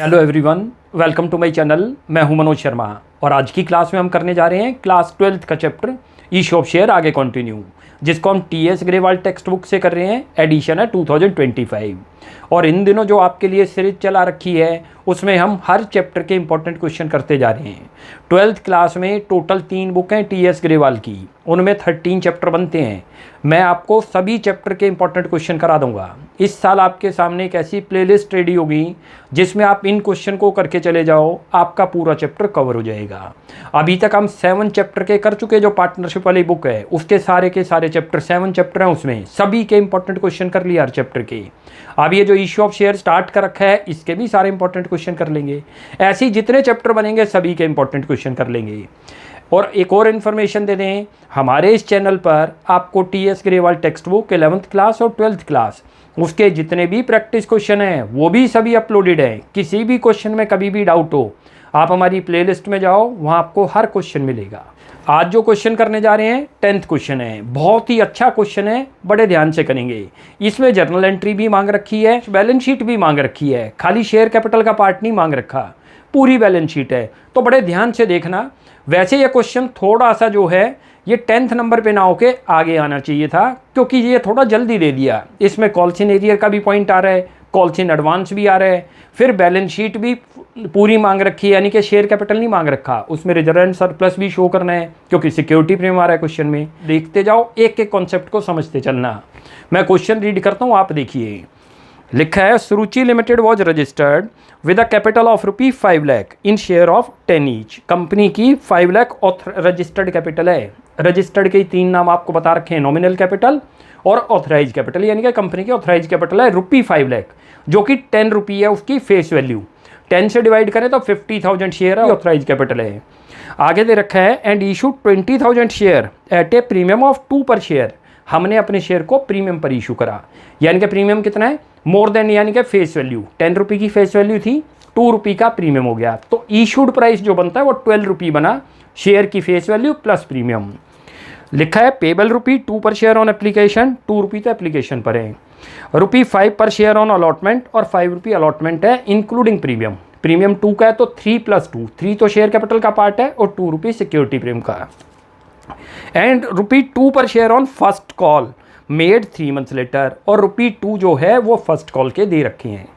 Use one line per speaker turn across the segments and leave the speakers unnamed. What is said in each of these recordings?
Hello everyone, welcome to my channel. मैं हूं मनोज शर्मा और आज की क्लास में हम करने जा रहे हैं क्लास 12th का चैप्टर ईश ऑफ शेयर आगे कंटिन्यू, जिसको हम टीएस ग्रेवाल टेक्स्ट बुक से कर रहे हैं। एडिशन है 2025 और इन दिनों जो आपके लिए सीरीज चला रखी है उसमें हम हर चैप्टर के इंपॉर्टेंट क्वेश्चन करते जा रहे हैं। 12th क्लास में टोटल 3 बुक हैं टीएस ग्रेवाल की, उनमें 13 चैप्टर बनते हैं। मैं आपको सभी चैप्टर के इंपॉर्टेंट क्वेश्चन करा दूंगा। इस साल आपके सामने एक ऐसी प्लेलिस्ट रेडी होगी जिसमें आप इन क्वेश्चन को करके चले जाओ, आपका पूरा चैप्टर कवर हो जाएगा। अभी तक हम 7 चैप्टर के कर चुके, जो पार्टनरशिप वाली बुक है उसके सारे चैप्टर 7 चैप्टर हैं, उसमें सभी के इंपॉर्टेंट क्वेश्चन कर लिया हर चैप्टर के। अब ये जो इश्यू ऑफ शेयर स्टार्ट कर रखा है इसके भी सारे इंपॉर्टेंट क्वेश्चन कर लेंगे। ऐसे ही जितने चैप्टर बनेंगे सभी के इंपॉर्टेंट क्वेश्चन कर लेंगे। और एक और इन्फॉर्मेशन दे दें, हमारे इस चैनल पर आपको TS Grewal text book 11th class और 12th क्लास उसके जितने भी प्रैक्टिस क्वेश्चन हैं वो भी सभी अपलोडेड हैं। किसी भी क्वेश्चन में कभी भी डाउट हो आप हमारी प्लेलिस्ट में जाओ, वहाँ आपको हर क्वेश्चन मिलेगा। आज जो क्वेश्चन करने जा रहे हैं 10th क्वेश्चन है, बहुत ही अच्छा क्वेश्चन है, बड़े ध्यान से करेंगे। इसमें जर्नल एंट्री भी मांग रखी है, बैलेंस शीट भी मांग रखी है, खाली शेयर कैपिटल का पार्ट नहीं मांग रखा, पूरी बैलेंस शीट है, तो बड़े ध्यान से देखना। वैसे ये क्वेश्चन थोड़ा सा जो है ये 10th नंबर पे ना होके आगे आना चाहिए था, क्योंकि ये थोड़ा जल्दी दे दिया। इसमें कॉल्स इन एरियर का भी पॉइंट आ रहा है, कॉल्स इन एडवांस भी आ रहा है, फिर बैलेंस शीट भी पूरी मांग रखी है, यानी कि शेयर कैपिटल नहीं मांग रखा, उसमें रिजर्व एंड सरप्लस भी शो करना है क्योंकि सिक्योरिटी प्रीमियम आ रहा है क्वेश्चन में। देखते जाओ, एक एक कॉन्सेप्ट को समझते चलना। मैं क्वेश्चन रीड करता हूँ, आप देखिए। लिखा है, Suruchi limited was registered with a capital of ₹5 lakh in share of 10 each. Company की 5 लाख रजिस्टर्ड कैपिटल है। रजिस्टर्ड के 3 नाम आपको बता रखे हैं, नॉमिनल कैपिटल और ऑथराइज कैपिटल, यानी कि कंपनी की ऑथराइज कैपिटल है ₹5 लाख, जो कि 10 रुपये है उसकी फेस वैल्यू। 10 से डिवाइड करें तो 50,000 शेयर है, ऑथराइज कैपिटल है। आगे दे रखा है, and issue 20,000 share eight A premium of 2 पर शेयर। हमने अपने शेयर को प्रीमियम पर इशू करा, यानी कि प्रीमियम कितना है, मोर देन, यानी कि फेस वैल्यू 10 रुपये की फेस वैल्यू थी, 2 रुपये का प्रीमियम हो गया, तो इशूड प्राइस जो बनता है वो 12 रुपये बना, शेयर की फेस वैल्यू प्लस प्रीमियम। लिखा है, पेबल ₹2 पर शेयर ऑन एप्लीकेशन, 2 रुपये तो एप्लीकेशन पर है, ₹5 पर शेयर ऑन अलॉटमेंट और 5 रुपये अलॉटमेंट है इंक्लूडिंग प्रीमियम। प्रीमियम 2 का है तो 3 + 2, 3 तो शेयर कैपिटल का पार्ट है और 2 रुपये सिक्योरिटी प्रीमियम का। एंड ₹2 पर share on first call made 3 months later, और ₹2 जो है वो फर्स्ट कॉल के दे रखे हैं।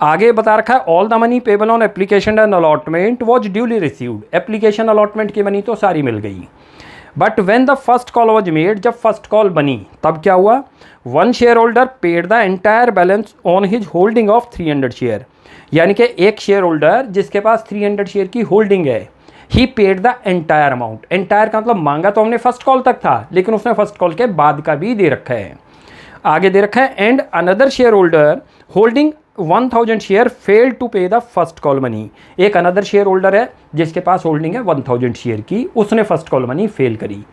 आगे बता रखा है, all the money payable on application and allotment was duly received. Application allotment की मनी तो सारी मिल गई, but when the first call was made, जब फर्स्ट कॉल बनी तब क्या हुआ, 1 share holder paid the entire balance on his holding of 300 share. यानी कि एक शेयर होल्डर जिसके पास 300 शेयर की होल्डिंग है, he paid the entire amount. Entire का मतलब मांगा तो हमने फर्स्ट कॉल तक था, लेकिन उसने फर्स्ट कॉल के बाद का भी दे रखा है। आगे दे रखा है, and another share holder holding 1000 share failed to pay the first call money. एक अनदर शेयर होल्डर है जिसके पास होल्डिंग है 1000 शेयर की, उसने फर्स्ट कॉल मनी फेल करी।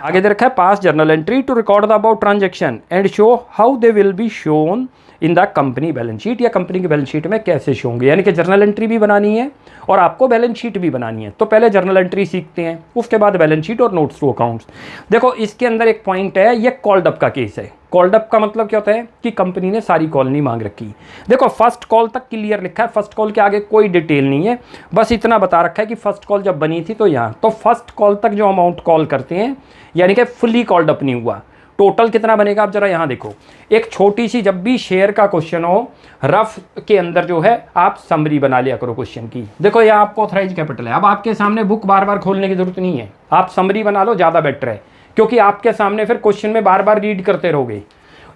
आगे दे रखा है, pass journal entry to record the about transaction and show how they will be shown in the company balance sheet, या कंपनी की बैलेंस शीट में कैसे शो होंगे। यानी कि जर्नल एंट्री भी बनानी है और आपको बैलेंस शीट भी बनानी है। तो पहले जर्नल एंट्री सीखते हैं, उसके बाद बैलेंस शीट और नोट्स टू अकाउंट्स। देखो, इसके अंदर एक पॉइंट है, ये कॉल्ड अप का केस है। कॉल्ड अप का मतलब क्या होता है कि कंपनी ने सारी कॉल नहीं मांग रखी। देखो, फर्स्ट कॉल तक क्लियर लिखा है, फर्स्ट कॉल के आगे कोई डिटेल नहीं है, बस इतना बता रखा है कि फर्स्ट कॉल जब बनी थी तो यहाँ, तो फर्स्ट कॉल तक जो अमाउंट कॉल करते हैं, यानी कि फुली कॉल्ड अप नहीं हुआ। टोटल कितना बनेगा आप जरा यहाँ देखो। एक छोटी सी, जब भी शेयर का क्वेश्चन हो, रफ के अंदर जो है आप समरी बना लिया करो क्वेश्चन की। देखो, यहाँ आपको ऑथराइज कैपिटल है, अब आपके सामने बुक बार बार खोलने की जरूरत नहीं है, आप समरी बना लो, ज़्यादा बेटर है, क्योंकि आपके सामने फिर क्वेश्चन में बार बार रीड करते रहोगे।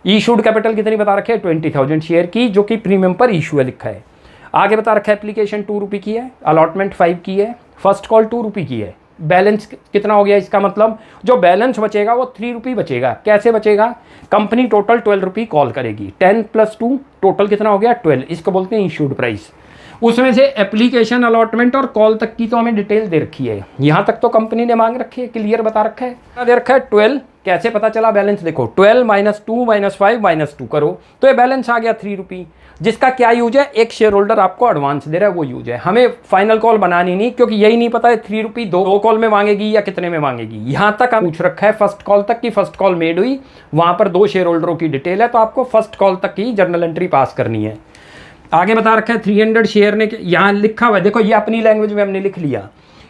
इशूड कैपिटल कितनी बता रखे है, 20,000 शेयर की, जो कि प्रीमियम पर इशू है लिखा है। आगे बता रखा है, एप्लीकेशन 2 रुपये की है, अलॉटमेंट 5 की है, फर्स्ट कॉल 2 रुपये की है। बैलेंस कितना हो गया, इसका मतलब जो बैलेंस बचेगा वो 3 रुपये बचेगा। कैसे बचेगा, कंपनी टोटल 12 रुपये कॉल करेगी, 10 + 2 टोटल कितना हो गया 12, इसको बोलते हैं इशूड प्राइस। उसमें से एप्लीकेशन, अलॉटमेंट और कॉल तक की तो हमें डिटेल दे रखी है, यहाँ तक तो कंपनी ने मांग रखी है, क्लियर बता रखा है। दे रखा है 12, कैसे पता चला बैलेंस, देखो 12 - 2 - 5 - 2 करो तो ये बैलेंस आ गया 3 रुपये, जिसका क्या यूज है, एक शेयर होल्डर आपको एडवांस दे रहा है वो यूज है। हमें फाइनल कॉल बनानी नहीं, क्योंकि यही नहीं पता है 3 रुपये 2 कॉल में मांगेगी या कितने में मांगेगी। यहाँ तक हम पूछ रखा है फर्स्ट कॉल तक की, फर्स्ट कॉल मेड हुई, वहाँ पर 2 शेयर होल्डरों की डिटेल है, तो आपको फर्स्ट कॉल तक की जर्नल एंट्री पास करनी है। आगे बता रखा है 300 शेयर ने, यहाँ लिखा हुआ है देखो, ये अपनी लैंग्वेज में हमने लिख लिया,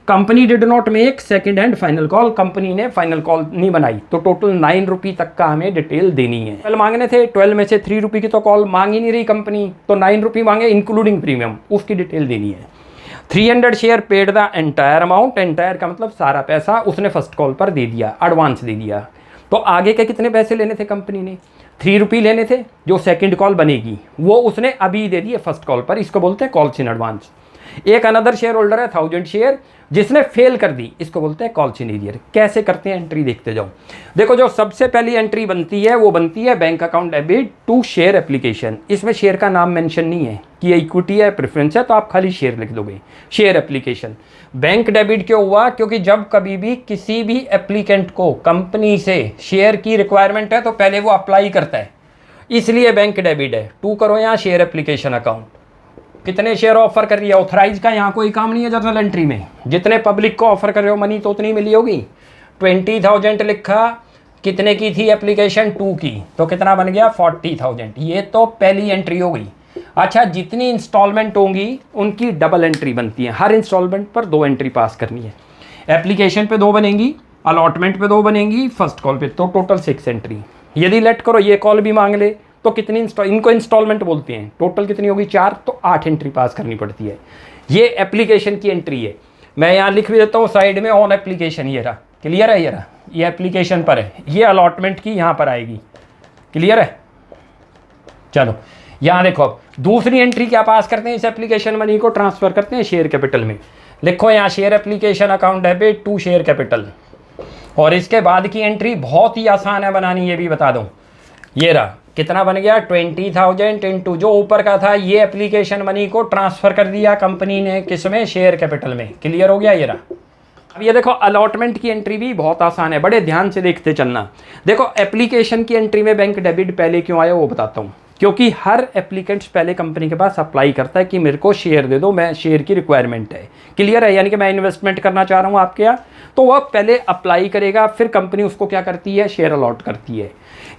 company did not make second hand final call, company ने फाइनल कॉल नहीं बनाई, तो टोटल 9 रुपी तक का हमें डिटेल देनी है। 12 मांगने थे, 12 में से 3 रुपी की तो कॉल मांग ही नहीं रही कंपनी, तो 9 रुपी मांगे इंक्लूडिंग प्रीमियम, उसकी डिटेल देनी है। 300 share paid the entire amount, entire का मतलब सारा पैसा उसने फर्स्ट कॉल पर दे दिया, एडवांस दे दिया। तो आगे के कितने पैसे लेने थे कंपनी ने, 3 रुपी लेने थे, जो सेकंड कॉल बनेगी वो उसने अभी दे दिए फर्स्ट कॉल पर, इसको बोलते हैं कॉल्स इन एडवांस। एक अनदर शेयर होल्डर है 1000 शेयर, जिसने फेल कर दी, इसको बोलते हैं कॉल्स इन एरियर। कैसे करते हैं एंट्री देखते जाओ। देखो जो सबसे पहली एंट्री बनती है वो बनती है bank account debit to share application. इसमें शेयर का नाम मेंशन नहीं है कि ये इक्विटी है, प्रेफरेंस है, तो आप खाली शेयर लिख दोगे, शेयर एप्लीकेशन। बैंक डेबिट क्यों हुआ, क्योंकि जब कभी भी किसी भी एप्लीकेंट को कंपनी से शेयर की रिक्वायरमेंट है तो पहले वो अप्लाई करता है, इसलिए बैंक डेबिट है। टू करो यहाँ शेयर एप्लीकेशन अकाउंट, कितने शेयर ऑफर कर रही है, ऑथराइज का यहाँ कोई काम नहीं है जर्नल एंट्री में, जितने पब्लिक को ऑफर कर रहे हो मनी तो उतनी मिली होगी। 20,000 लिखा, कितने की थी एप्लीकेशन, 2 की, तो कितना बन गया 40,000, ये तो पहली एंट्री हो गई। अच्छा, जितनी इंस्टॉलमेंट होंगी उनकी डबल एंट्री बनती है, हर इंस्टॉलमेंट पर 2 एंट्री पास करनी है। एप्लीकेशन पे 2 बनेंगी, अलॉटमेंट पे 2 बनेंगी, फर्स्ट कॉल पे, तो टोटल 6 एंट्री। यदि लेट करो ये कॉल भी मांग ले तो कितनी इनको इंस्टॉलमेंट बोलते हैं, टोटल कितनी होगी 4, तो 8 एंट्री पास करनी पड़ती है। ये एप्लीकेशन की एंट्री है। मैं यहाँ लिख भी देता हूँ साइड में ऑन एप्लीकेशन, ये रहा, क्लियर है, ये रहा, ये एप्लीकेशन पर है, ये अलॉटमेंट की यहाँ पर आएगी, क्लियर है। चलो यहाँ देखो, अब दूसरी एंट्री क्या पास करते हैं, इस एप्लीकेशन मनी को ट्रांसफर करते हैं शेयर कैपिटल में। लिखो यहाँ share application account debit to share capital, और इसके बाद की एंट्री बहुत ही आसान है बनानी, ये भी बता दूँ। ये रहा, कितना बन गया 20,000 इंटू जो ऊपर का था, ये एप्लीकेशन मनी को ट्रांसफर कर दिया कंपनी ने, किसमें, शेयर कैपिटल में, क्लियर हो गया। ये रहा। अब ये देखो अलॉटमेंट की एंट्री भी बहुत आसान है, बड़े ध्यान से देखते चलना। देखो एप्लीकेशन की एंट्री में बैंक डेबिट पहले क्यों आया वो बताता हूँ, क्योंकि हर एप्लीकेंट्स पहले कंपनी के पास अप्लाई करता है कि मेरे को शेयर दे दो, मैं शेयर की रिक्वायरमेंट है, क्लियर है, यानी कि मैं इन्वेस्टमेंट करना चाह रहा हूँ आपके यहाँ, तो वह पहले अप्लाई करेगा, फिर कंपनी उसको क्या करती है, शेयर अलॉट करती है।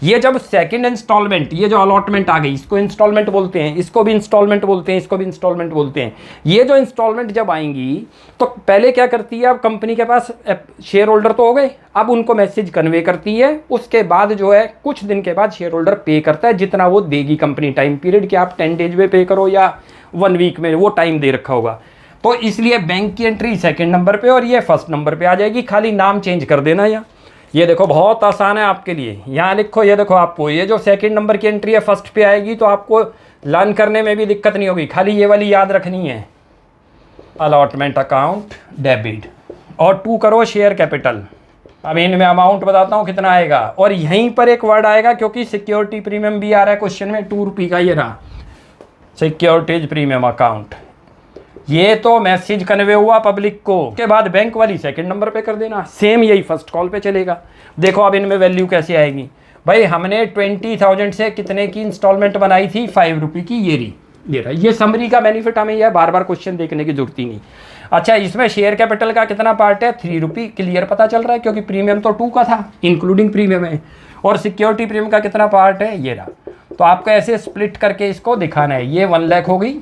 ये जब सेकंड इंस्टॉलमेंट, ये जो अलॉटमेंट आ गई, इसको इंस्टॉलमेंट बोलते हैं, इसको भी इंस्टॉलमेंट बोलते हैं, इसको भी इंस्टॉलमेंट बोलते हैं। ये जो इंस्टॉलमेंट जब आएंगी तो पहले क्या करती है, अब कंपनी के पास शेयर होल्डर तो हो गए, अब उनको मैसेज कन्वे करती है, उसके बाद जो है कुछ दिन के बाद शेयर होल्डर पे करता है, जितना वो देगी कंपनी, टाइम पीरियड कि आप 10 डेज में पे करो या 1 वीक में, वो टाइम दे रखा होगा। तो इसलिए बैंक की एंट्री सेकंड नंबर पे और ये फर्स्ट नंबर पे आ जाएगी, खाली नाम चेंज कर देना। या ये देखो बहुत आसान है आपके लिए, यहाँ लिखो, ये देखो आपको ये जो सेकंड नंबर की एंट्री है फर्स्ट पे आएगी, तो आपको लर्न करने में भी दिक्कत नहीं होगी, खाली ये वाली याद रखनी है, अलॉटमेंट अकाउंट डेबिट, और 2 करो शेयर कैपिटल। अब इनमें अमाउंट बताता हूँ कितना आएगा, और यहीं पर एक वर्ड आएगा क्योंकि सिक्योरिटी प्रीमियम भी आ रहा है क्वेश्चन में, 2 रुपये का, ये रहा सिक्योरिटीज प्रीमियम अकाउंट। ये तो मैसेज कन्वे हुआ पब्लिक को, के बाद बैंक वाली सेकंड नंबर पे कर देना, सेम यही फर्स्ट कॉल पे चलेगा। देखो अब इनमें वैल्यू कैसे आएगी, भाई हमने 20,000 से कितने की इंस्टॉलमेंट बनाई थी, 5 रुपये की, ये रही, ये रहा। ये समरी का बेनिफिट हमें यह बार बार क्वेश्चन देखने की जरूरत ही नहीं। अच्छा, इसमें शेयर कैपिटल का कितना पार्ट है, 3 रुपये, क्लियर पता चल रहा है, क्योंकि प्रीमियम तो 2 का था, इंक्लूडिंग प्रीमियम है, और सिक्योरिटी प्रीमियम का कितना पार्ट है, ये रहा। तो आपको ऐसे स्प्लिट करके इसको दिखाना है, ये 1 लाख हो गई,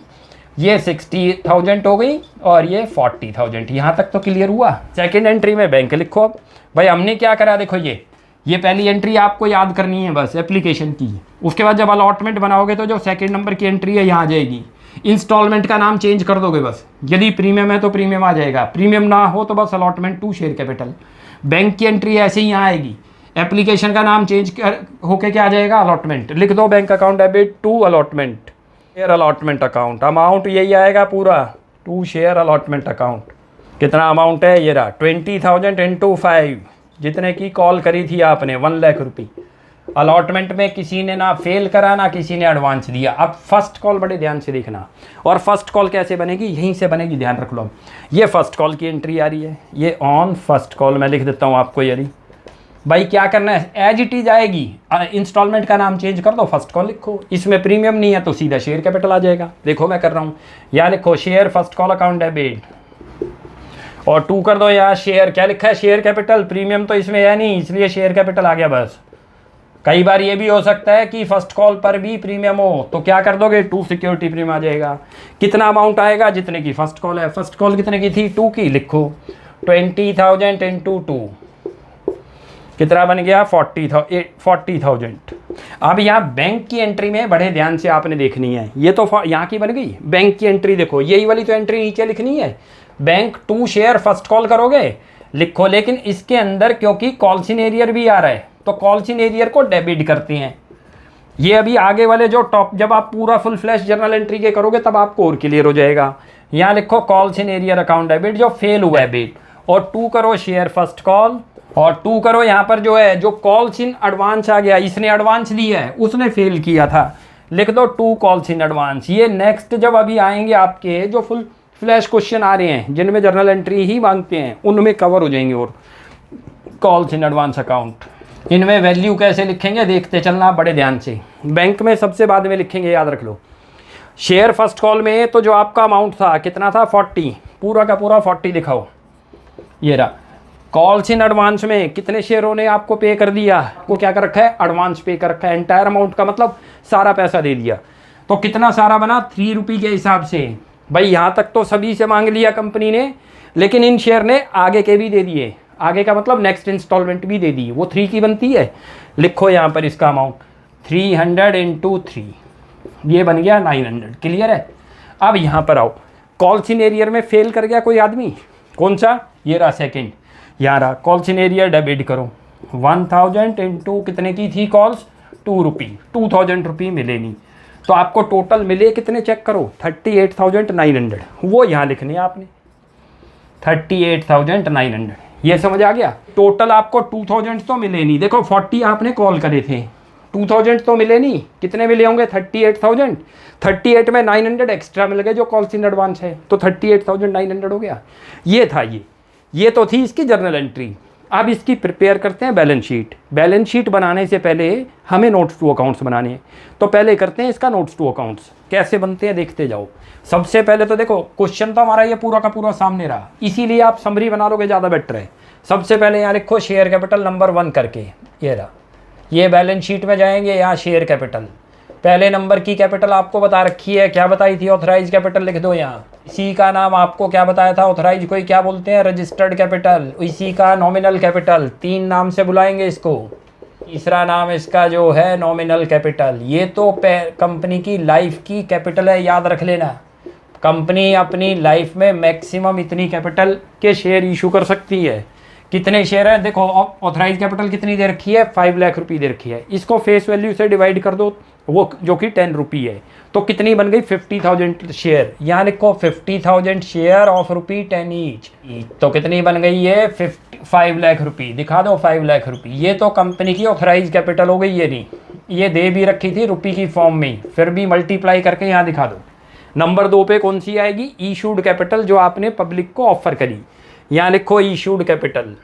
ये 60,000 हो गई, और ये 40,000, यहाँ तक तो क्लियर हुआ। सेकंड एंट्री में बैंक लिखो। अब भाई हमने क्या करा, देखो ये पहली एंट्री आपको याद करनी है बस, एप्लीकेशन की। उसके बाद जब अलॉटमेंट बनाओगे तो जो सेकंड नंबर की एंट्री है यहाँ आ जाएगी, इंस्टॉलमेंट का नाम चेंज कर दोगे बस, यदि प्रीमियम है तो प्रीमियम आ जाएगा, प्रीमियम ना हो तो बस allotment to share capital. Bank की एंट्री ऐसे ही यहाँ आएगी, एप्लीकेशन का नाम चेंज होके क्या आ जाएगा, अलॉटमेंट, लिख दो bank account debit to allotment, share allotment account, amount यही आएगा पूरा, टू शेयर अलॉटमेंट अकाउंट। कितना अमाउंट है, ये रहा 20,000 इंटू 5, जितने की कॉल करी थी आपने, 1 लाख रुपये। अलॉटमेंट में किसी ने ना फेल करा ना किसी ने एडवांस दिया। अब फर्स्ट कॉल बड़े ध्यान से देखना, और फर्स्ट कॉल कैसे बनेगी, यहीं से बनेगी, ध्यान रख लो। ये फर्स्ट कॉल की एंट्री आ रही है, ये ऑन फर्स्ट कॉल मैं लिख देता हूँ आपको। यदि भाई क्या करना है, एज इट इज आएगी, इंस्टॉलमेंट का नाम चेंज कर दो, फर्स्ट कॉल लिखो, इसमें प्रीमियम नहीं है तो सीधा शेयर कैपिटल आ जाएगा। देखो मैं कर रहा हूँ, यहाँ लिखो share first call account debit, और 2 कर दो यहाँ शेयर, क्या लिखा है, शेयर कैपिटल, प्रीमियम तो इसमें है नहीं इसलिए शेयर कैपिटल आ गया बस। कई बार ये भी हो सकता है कि फर्स्ट कॉल पर भी प्रीमियम हो, तो क्या कर दोगे, 2 सिक्योरिटी प्रीमियम आ जाएगा। कितना अमाउंट आएगा, जितने की फर्स्ट कॉल है। फर्स्ट कॉल कितने की थी, 2 की, लिखो 20,000 इंटू 2, कितना बन गया, 40,000। अब यहाँ बैंक की एंट्री में बड़े ध्यान से आपने देखनी है। ये तो यहाँ की बन गई बैंक की एंट्री, देखो यही वाली तो एंट्री नीचे लिखनी है। बैंक 2 शेयर फर्स्ट कॉल करोगे, लिखो, लेकिन इसके अंदर क्योंकि कॉल सिनेरियर भी आ रहा है तो कॉल सिनेरियर को डेबिट करते हैं। ये अभी आगे वाले जो टॉप, जब आप पूरा फुल फ्लैश जर्नल एंट्री के करोगे तब आपको और क्लियर हो जाएगा। यहाँ लिखो कॉल सिनेरियर अकाउंट डेबिट जो फेल हुआ है डेबिट, और 2 करो शेयर फर्स्ट कॉल, और 2 करो यहाँ पर जो है जो कॉल्स इन एडवांस आ गया, इसने एडवांस लिया है, उसने फेल किया था, लिख दो 2 कॉल्स इन एडवांस। ये नेक्स्ट जब अभी आएंगे आपके जो फुल फ्लैश क्वेश्चन आ रहे हैं जिनमें जर्नल एंट्री ही मांगते हैं, उनमें कवर हो जाएंगे। और कॉल्स इन एडवांस अकाउंट, इनमें वैल्यू कैसे लिखेंगे देखते चलना बड़े ध्यान से। बैंक में सबसे बाद में लिखेंगे, याद रख लो। शेयर फर्स्ट कॉल में तो जो आपका अमाउंट था कितना था, 40, पूरा का पूरा 40 दिखाओ, ये रहा। कॉल्स इन एडवांस में कितने शेयरों ने आपको पे कर दिया, वो क्या कर रखा है, एडवांस पे कर रखा है। एंटायर अमाउंट का मतलब सारा पैसा दे दिया, तो कितना सारा बना, 3 रुपये के हिसाब से। भाई यहाँ तक तो सभी से मांग लिया कंपनी ने, लेकिन इन शेयर ने आगे के भी दे दिए, आगे का मतलब नेक्स्ट इंस्टॉलमेंट भी दे दी, वो 3 की बनती है। लिखो यहाँ पर इसका अमाउंट 300 इंटू 3, ये बन गया 900, क्लियर है। अब यहाँ पर आओ, कॉल सिनेरियर में फेल कर गया कोई आदमी, कौन सा, ये रहा सेकेंड, यहाँ रहा। कॉल सिनेरियर डेबिट करो, 1000 इंटू कितने की थी कॉल्स, 2 रुपये, 2000 रुपये मिले नहीं, तो आपको टोटल मिले कितने चेक करो, 38,900, वो यहाँ लिखने आपने 38,900। ये समझ आ गया। टोटल आपको 2000 तो मिले नहीं, देखो 40 आपने कॉल करे थे, 2000 तो मिले नहीं, कितने मिले होंगे, 38,000। 38 में 900 एक्स्ट्रा मिल गए जो कॉल्स इन एडवांस है, तो 38,900 हो गया। ये था, ये तो थी इसकी जर्नल एंट्री। अब इसकी प्रिपेयर करते हैं बैलेंस शीट। बैलेंस शीट बनाने से पहले हमें नोट्स टू अकाउंट्स बनाने हैं, तो पहले करते हैं इसका नोट्स टू अकाउंट्स। कैसे बनते हैं देखते जाओ। सबसे पहले तो देखो क्वेश्चन तो हमारा ये पूरा का पूरा सामने रहा, इसीलिए आप समरी बना लोगे ज़्यादा बेटर है। सबसे पहले यहाँ लिखो शेयर कैपिटल नंबर 1 करके, ये रहा। ये बैलेंस शीट में जाएंगे, यहाँ शेयर कैपिटल, पहले नंबर की कैपिटल आपको बता रखी है, क्या बताई थी, ऑथराइज कैपिटल लिख दो यहाँ। इसी का नाम आपको क्या बताया था, ऑथराइज को क्या बोलते हैं, रजिस्टर्ड कैपिटल। इसी का नॉमिनल कैपिटल, 3 नाम से बुलाएंगे इसको। तीसरा नाम इसका जो है नॉमिनल कैपिटल। ये तो कंपनी की लाइफ की कैपिटल है, याद रख लेना। कंपनी अपनी लाइफ में मैक्सिमम इतनी कैपिटल के शेयर इशू कर सकती है। कितने शेयर है, देखो ऑथराइज कैपिटल कितनी दे रखी है, 5 लाख रुपये दे रखी है। इसको फेस वैल्यू से डिवाइड कर दो, वो जो कि 10 रुपये है, तो कितनी बन गई, 50,000 शेयर। यहाँ लिखो 50,000 शेयर ऑफ ₹10 ईच, तो कितनी बन गई ये, 5 लाख रुपये। दिखा दो 5 लाख रुपये। ये तो कंपनी की ऑथराइज कैपिटल हो गई। ये नहीं, ये दे भी रखी थी रुपये की फॉर्म में, फिर भी मल्टीप्लाई करके यहाँ दिखा दो। नंबर 2 पे कौन सी आएगी, इशूड कैपिटल, जो आपने पब्लिक को ऑफर करी। यहाँ लिखो इशूड कैपिटल।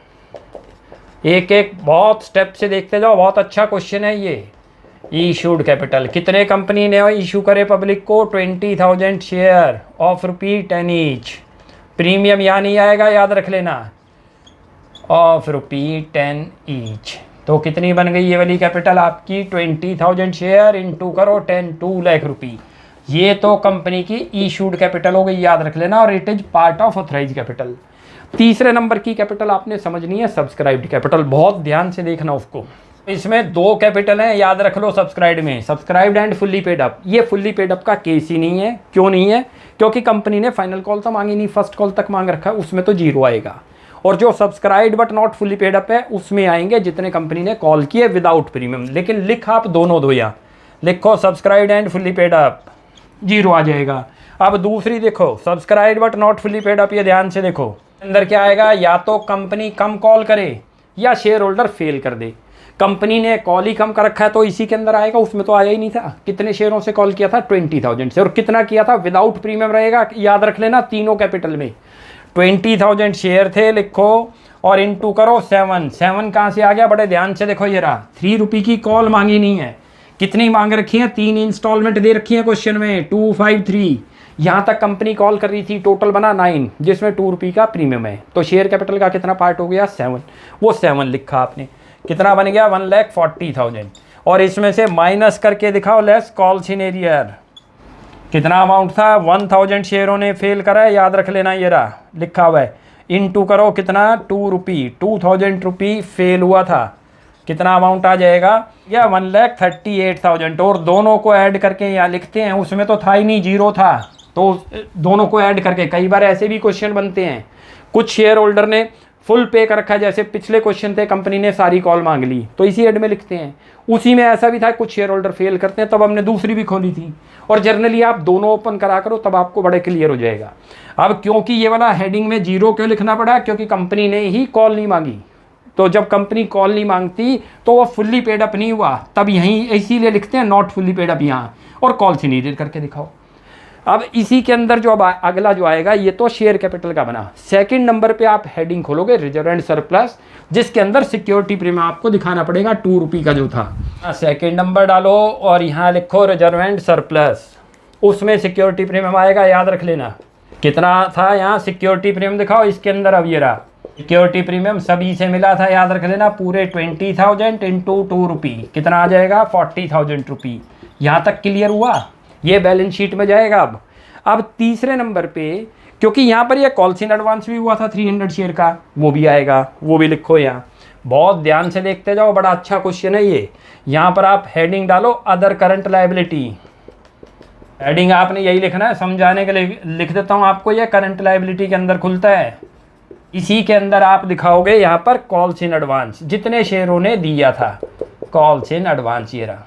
एक एक बहुत स्टेप से देखते जाओ, बहुत अच्छा क्वेश्चन है ये। इशूड कैपिटल कितने कंपनी ने इशू करे पब्लिक को, 20,000 शेयर ऑफ ₹10 ईच। प्रीमियम यहाँ नहीं आएगा, याद रख लेना, ऑफ ₹10 ईच। तो कितनी बन गई ये वाली कैपिटल आपकी, 20,000 शेयर इंटू करो 10, 2 लाख रुपये। ये तो कंपनी की इशूड कैपिटल हो गई, याद रख लेना, और it is part of authorise capital. तीसरे नंबर की कैपिटल आपने समझनी है, सब्सक्राइब्ड कैपिटल। बहुत ध्यान से देखना उसको। इसमें 2 कैपिटल हैं, याद रख लो सब्सक्राइब्ड में, subscribed and fully paid up. ये फुल्ली पेड अप का केस ही नहीं है। क्यों नहीं है, क्योंकि कंपनी ने फाइनल कॉल तो मांगी नहीं, फर्स्ट कॉल तक मांग रखा है, उसमें तो 0 आएगा। और जो subscribed but not fully paid up है, उसमें आएंगे जितने कंपनी ने कॉल किए विदाउट प्रीमियम। लेकिन लिख आप दोनों दो, यहाँ लिखो subscribed and fully paid up, 0 आ जाएगा। अब दूसरी देखो, subscribed but not fully paid up, ये ध्यान से देखो अंदर क्या आएगा, या तो कंपनी कम कॉल करे या शेयर होल्डर फेल कर दे। कंपनी ने कॉल ही कम कर रखा है तो इसी के अंदर आएगा, उसमें तो आया ही नहीं था। कितने शेयरों से कॉल किया था, 20,000 से, और कितना किया था विदाउट प्रीमियम रहेगा, याद रख लेना, तीनों कैपिटल में 20,000 शेयर थे, लिखो और इंटू करो 7। 7 कहाँ से आ गया, बड़े ध्यान से देखो, ये रहा। 3 रुपये की कॉल मांगी नहीं है, कितनी मांग रखी है, 3 इंस्टॉलमेंट दे रखी है क्वेश्चन में, 253। यहाँ तक कंपनी कॉल कर रही थी, टोटल बना 9, जिसमें 2 रुपये का प्रीमियम है। तो शेयर कैपिटल का कितना पार्ट हो गया, 7। वो 7 लिखा आपने, कितना बन गया, 1,40,000। और इसमें से माइनस करके दिखाओ लेस कॉल्स इन एरियर। कितना अमाउंट था, 1000 शेयरों ने फेल करा है, याद रख लेना, ये रहा लिखा हुआ है। इनटू करो कितना, 2 रुपी, 2000 रुपी फेल हुआ था, कितना अमाउंट आ जाएगा, या 1,38,000। और दोनों को ऐड करके यहाँ लिखते हैं, उसमें तो था ही नहीं, जीरो था, तो दोनों को ऐड करके, कई बार ऐसे भी क्वेश्चन बनते हैं, कुछ शेयर होल्डर ने फुल पे कर रखा है, जैसे पिछले क्वेश्चन थे, कंपनी ने सारी कॉल मांग ली, तो इसी हेड में लिखते हैं। उसी में ऐसा भी था, कुछ शेयर होल्डर फेल करते हैं, तब हमने दूसरी भी खोली थी। और जनरली आप दोनों ओपन करा करो, तब आपको बड़े क्लियर हो जाएगा। अब क्योंकि ये वाला हेडिंग में जीरो क्यों लिखना पड़ा, क्योंकि कंपनी ने ही कॉल नहीं मांगी, तो जब कंपनी कॉल नहीं मांगती तो वो फुल्ली पेड अप नहीं हुआ, तब यहीं इसीलिए लिखते हैं नॉट फुल्ली पेड अप यहाँ, और कॉल से नीडेड करके दिखाओ। अब इसी के अंदर जो अब अगला जो आएगा, ये तो शेयर कैपिटल का बना। सेकंड नंबर पे आप हेडिंग खोलोगे रिजर्व एंड सरप्लस, जिसके अंदर सिक्योरिटी प्रीमियम आपको दिखाना पड़ेगा 2 रुपी का जो था। सेकंड नंबर डालो और यहाँ लिखो रिजर्व एंड सरप्लस, उसमें सिक्योरिटी प्रीमियम आएगा, याद रख लेना। कितना था यहाँ सिक्योरिटी प्रीमियम दिखाओ, इसके अंदर अब ये रहा सिक्योरिटी प्रीमियम, सभी से मिला था, याद रख लेना, पूरे 20,000 इंटू 2 रुपी, कितना आ जाएगा 40,000 रुपी। यहाँ तक क्लियर हुआ, ये बैलेंस शीट में जाएगा। अब तीसरे नंबर पे, क्योंकि यहाँ पर ये कॉल्स इन एडवांस भी हुआ था 300 शेयर का, वो भी आएगा, वो भी लिखो यहाँ, बहुत ध्यान से देखते जाओ, बड़ा अच्छा क्वेश्चन है ये। यहाँ पर आप हेडिंग डालो अदर करंट लायबिलिटी, हेडिंग आपने यही लिखना है, समझाने के लिए लिख देता हूँ आपको, ये करंट लायबिलिटी के अंदर खुलता है। इसी के अंदर आप दिखाओगे यहाँ पर कॉल्स इन एडवांस, जितने शेयरों ने दिया था कॉल्स इन एडवांस, ये रहा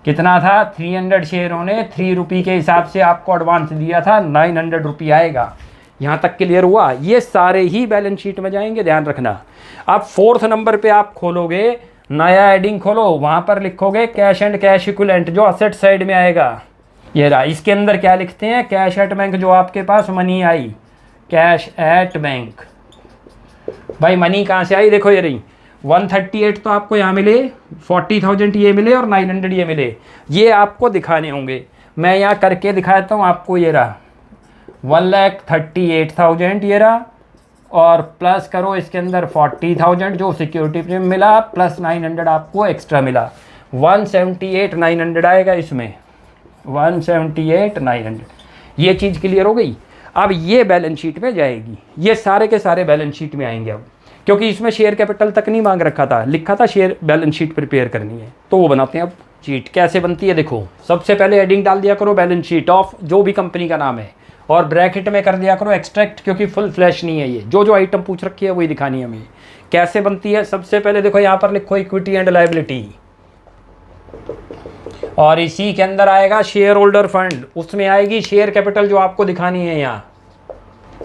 कितना था, 300 शेयरों ने 3 रुपी के हिसाब से आपको एडवांस दिया था, 900 रुपी आएगा। यहाँ तक क्लियर हुआ, ये सारे ही बैलेंस शीट में जाएंगे, ध्यान रखना। अब फोर्थ नंबर पे आप खोलोगे, नया हेडिंग खोलो, वहाँ पर लिखोगे कैश एंड कैश इक्विवेलेंट, जो असेट साइड में आएगा, ये रहा। इसके अंदर क्या लिखते हैं, कैश एट बैंक, जो आपके पास मनी आई, कैश एट बैंक। भाई मनी कहाँ से आई, देखो ये रही 138 तो आपको यहाँ मिले, 40,000 ये मिले और 900 ये मिले, ये आपको दिखाने होंगे। मैं यहाँ करके दिखाता हूँ आपको, ये रहा 1,38,000 ये रहा, और प्लस करो इसके अंदर 40,000 जो सिक्योरिटी प्रीमियम मिला, प्लस 900 आपको एक्स्ट्रा मिला, 178,900 आएगा इसमें, 178,900। ये चीज़ क्लियर हो गई। अब ये बैलेंस शीट में जाएगी, ये सारे के सारे बैलेंस शीट में आएंगे अब, क्योंकि इसमें शेयर कैपिटल तक नहीं मांग रखा था, लिखा था शेयर बैलेंस शीट प्रिपेयर करनी है, तो वो बनाते हैं। अब शीट कैसे बनती है देखो, सबसे पहले हेडिंग डाल दिया करो बैलेंस शीट ऑफ जो भी कंपनी का नाम है, और ब्रैकेट में कर दिया करो एक्सट्रैक्ट, क्योंकि फुल फ्लैश नहीं है ये, जो आइटम पूछ रखी है वही दिखानी है हमें। कैसे बनती है, सबसे पहले देखो यहाँ पर लिखो इक्विटी एंड लायबिलिटी, और इसी के अंदर आएगा शेयर होल्डर फंड, उसमें आएगी शेयर कैपिटल जो आपको दिखानी है यहाँ,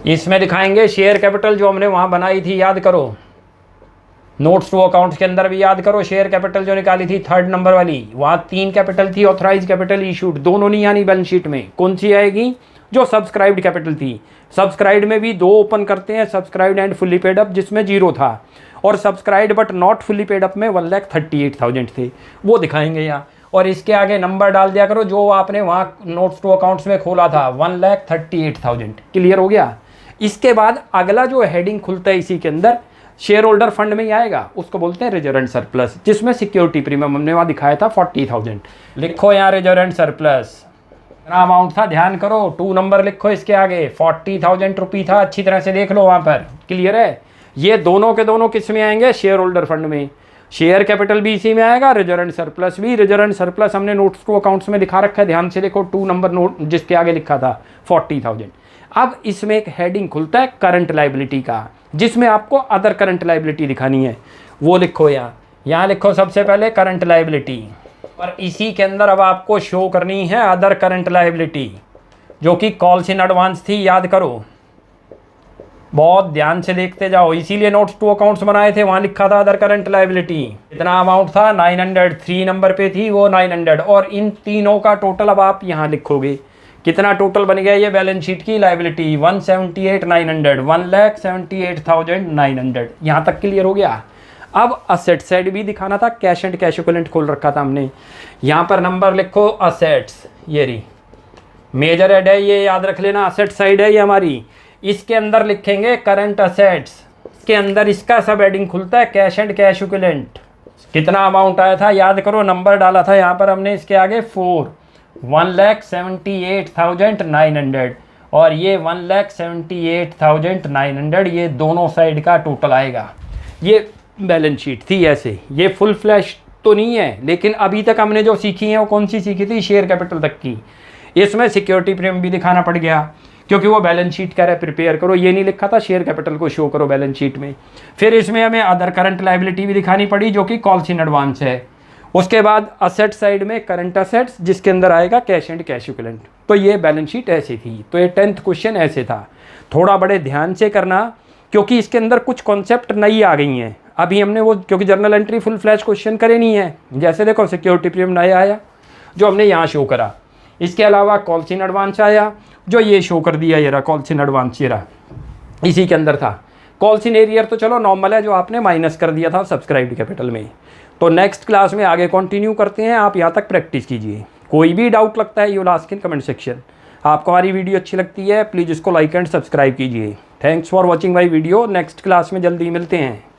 इसमें दिखाएंगे शेयर कैपिटल जो हमने वहाँ बनाई थी, याद करो, नोट्स टू अकाउंट्स के अंदर भी याद करो, शेयर कैपिटल जो निकाली थी 3rd नंबर वाली, वहाँ 3 कैपिटल थी, ऑथराइज कैपिटल, इशूड, दोनों नहीं आनी बैलेंस शीट में। कौन सी आएगी, जो सब्सक्राइब्ड कैपिटल थी। सब्सक्राइब्ड में भी 2 ओपन करते हैं, subscribed and fully paid up, जिसमें 0 था, और subscribed but not fully paid up में 1,38,000 थे, वो दिखाएंगे यहाँ। और इसके आगे नंबर डाल दिया करो जो आपने वहाँ नोट्स टू अकाउंट्स में खोला था, 1,38,000। क्लियर हो गया। इसके बाद अगला जो हेडिंग खुलता है इसी के अंदर, शेयर होल्डर फंड में ही आएगा, उसको बोलते हैं रिजर्व एंड सरप्लस, जिसमें सिक्योरिटी प्रीमियम हमने वहाँ दिखाया था 40,000। लिखो यहाँ रिजर्व एंड सरप्लस, कितना अमाउंट था ध्यान करो, 2 नंबर लिखो इसके आगे, 40,000 रुपी था, अच्छी तरह से देख लो वहाँ पर। क्लियर है। ये दोनों के दोनों किस में आएंगे, शेयर होल्डर फंड में। शेयर कैपिटल भी इसी में आएगा, रिजर्व एंड सरप्लस भी। रिजर्व एंड सरप्लस हमने नोट्स टू अकाउंट्स में दिखा रखा है, ध्यान से देखो, 2 नंबर नोट जिसके आगे लिखा था 40,000। अब इसमें एक हेडिंग खुलता है करंट लायबिलिटी का, जिसमें आपको अदर करंट लायबिलिटी दिखानी है, वो लिखो यहाँ लिखो सबसे पहले करंट लायबिलिटी, और इसी के अंदर अब आपको शो करनी है अदर करंट लायबिलिटी, जो कि कॉल्स इन एडवांस थी, याद करो, बहुत ध्यान से देखते जाओ, इसीलिए नोट्स टू अकाउंट्स बनाए थे, वहाँ लिखा था अदर करंट लायबिलिटी। इतना अमाउंट था 900, 3 नंबर पे थी वो 900, और इन तीनों का टोटल अब आप यहाँ लिखोगे, कितना टोटल बन गया ये बैलेंस शीट की लायबिलिटी, 178,900, 1,78,900। यहाँ तक क्लियर हो गया। अब असेट साइड भी दिखाना था, कैश एंड कैश इक्विवेलेंट खोल रखा था हमने, यहाँ पर नंबर लिखो असेट्स, ये रही मेजर हेड है, ये याद रख लेना, असेट साइड है ये हमारी। इसके अंदर लिखेंगे करंट असेट्स, के अंदर इसका सब हेडिंग खुलता है कैश एंड कैश इक्विवेलेंट, कितना अमाउंट आया था याद करो, नंबर डाला था यहाँ पर हमने इसके आगे 4, 1,78,900 और ये 1,78,900, ये दोनों साइड का टोटल आएगा। ये बैलेंस शीट थी ऐसे, ये फुल फ्लैश तो नहीं है, लेकिन अभी तक हमने जो सीखी है वो कौन सी सीखी थी, शेयर कैपिटल तक की। इसमें सिक्योरिटी प्रीमियम भी दिखाना पड़ गया क्योंकि वो बैलेंस शीट कह रहा है प्रिपेयर करो, ये नहीं लिखा था शेयर कैपिटल को शो करो बैलेंस शीट में। फिर इसमें हमें अदर करंट लायबिलिटी भी दिखानी पड़ी जो कि कॉल्स इन एडवांस है। उसके बाद असेट साइड में करंट असेट्स जिसके अंदर आएगा कैश एंड कैश इक्विवेलेंट। तो ये बैलेंस शीट ऐसी थी। तो ये 10th क्वेश्चन ऐसे था, थोड़ा बड़े ध्यान से करना क्योंकि इसके अंदर कुछ कॉन्सेप्ट नई आ गई हैं। अभी हमने वो क्योंकि journal entry full flash question करे नहीं है, जैसे देखो सिक्योरिटी प्रीमियम नया आया जो हमने यहाँ शो करा, इसके अलावा कॉल्स इन एडवांस आया जो ये शो कर दिया, ये रहा कॉल्स इन एडवांस, ये रहा इसी के अंदर था। कॉल्स इन एरियर तो चलो नॉर्मल है जो आपने माइनस कर दिया था सब्सक्राइब्ड कैपिटल में। तो नेक्स्ट क्लास में आगे कंटिन्यू करते हैं, आप यहाँ तक प्रैक्टिस कीजिए। कोई भी डाउट लगता है you will ask in comment section. आपको हमारी वीडियो अच्छी लगती है प्लीज़ इसको लाइक एंड सब्सक्राइब कीजिए। Thanks for watching my video. Next class में जल्दी मिलते हैं।